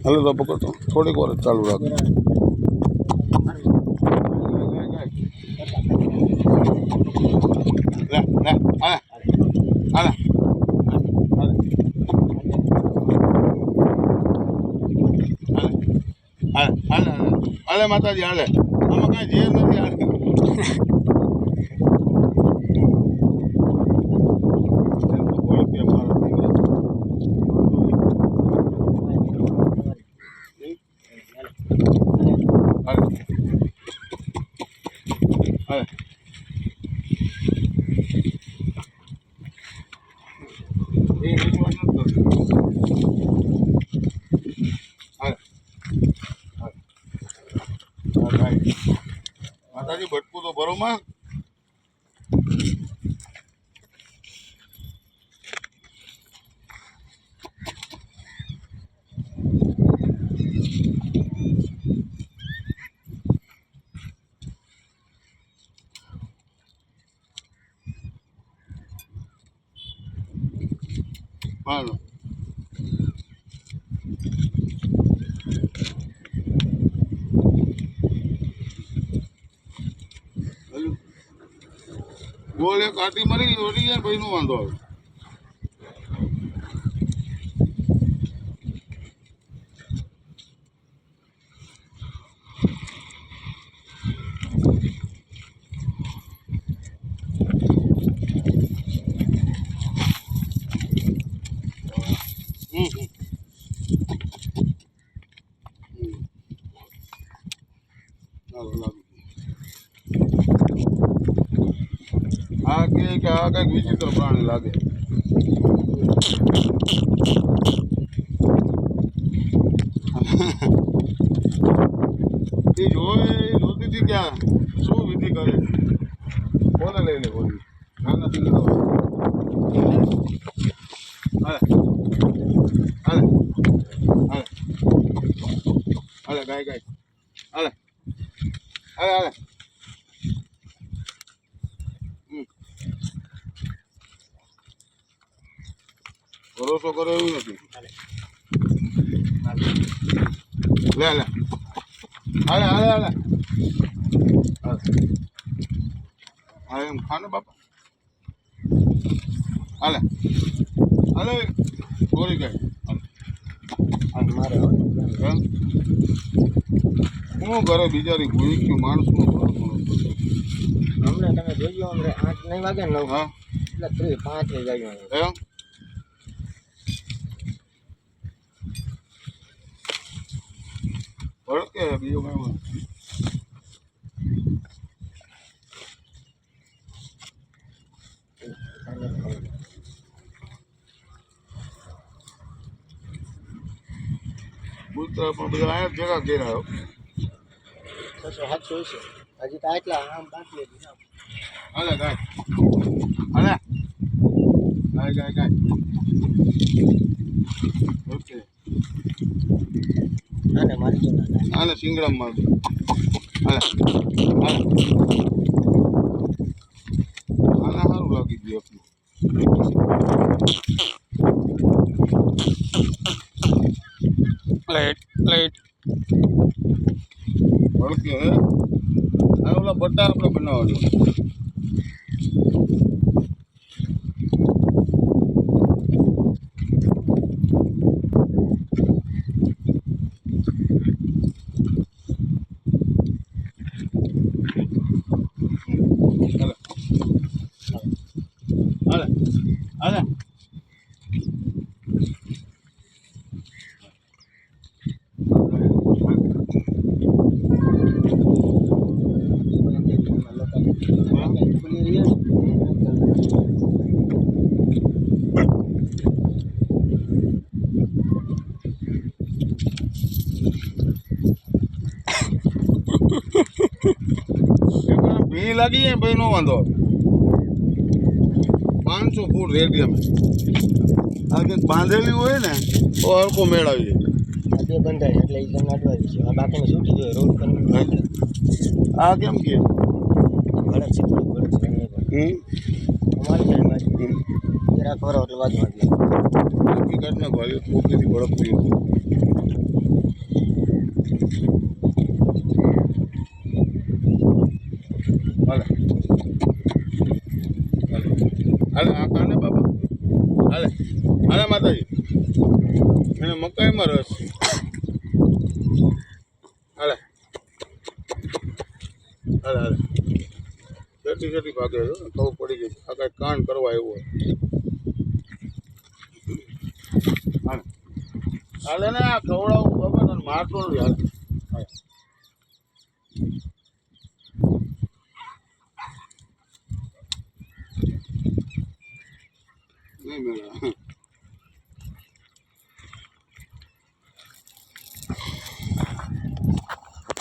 હાલો તો પકડતો થોડીક વાર જ ચાલુ રાખો. હાલે માતાજી હાલે, આમાં કાંઈ ઝેર નથી. હાલે માતાજી ભટકું તો ભરો માં. હાલો ગોળ એક આટી મરી ઓડી જાય ભાઈ નો વાંધો આવે. આ કે આ કંઈક વિચિત્ર પ્રાણી લાગે. એ જોવે એ જોતી હતી ક્યાં શું વિધિ કરે. કોને લઈ લે બોલી નાના દીકરા. હાલે હાલે હાલે હાલે ગાય ગાય હાલે હાલે હાલે. ભરોસો કરો એવું નથી. લે લે હાલે હાલે હાલે હાલે એમ ખાને બાપા. હાલે હાલે ગોળી ગાય શું કરે બિચારી ભૂઈ ગયું માણસનું. હમણાં તમે જોજો હમણાં 8 નહીં વાગે ને 9 હા એટલે 5 થઈ જાય એમ. ભડકે બીજું કાંઈ કૂતરા પણ બધા અહીંયા ભેગા કર્યા. 600 700 છે હજી તો આટલા આમ બાકી હતી. હાલે ગાય હાલે ગાય ગાય ગાય. ઓકે આને મારી દો આને સિંગડામાં મારજો. હાલે હાલે આને સારું લાગી ગયું આપણું. પ્લેટ પ્લેટ ભડકે હે. આ ઓલા બટા આપણે બનાવવાનું. હાલે હાલે ભી લાગી જાય ભાઈ નો વાંધો. 500 ફૂટ રેડી અમે આ કંઈક બાંધેલી હોય ને તો હરકો મેળાવી જાય. બે બંધાય એટલે એ તમને અટવાવી છે. આ બાકીને છૂટી જોઈએ રોડ પર. આ કેમ કે ભડક છે થોડું ભડક છે અમારી સાઈડ બાજુ જરા કરો એટલે વાંચવા દે. હકીકતમાં ભાઈ પોકેથી ભડકતી હતી. હાલે આ કાને બાબા હાલે હાલે માતાજી એને મકાઈમાં રસ હાલે હાલે હાલે કેટલી કેટલી ભાગે છે ખબર પડી ગઈ આ કાંઈ કાંડ કરવા આવ્યો હોય હાલે હાલે ને આ ખવડાવું બાબા તને મારતો નથી હાલે હાલે નહીં મેળા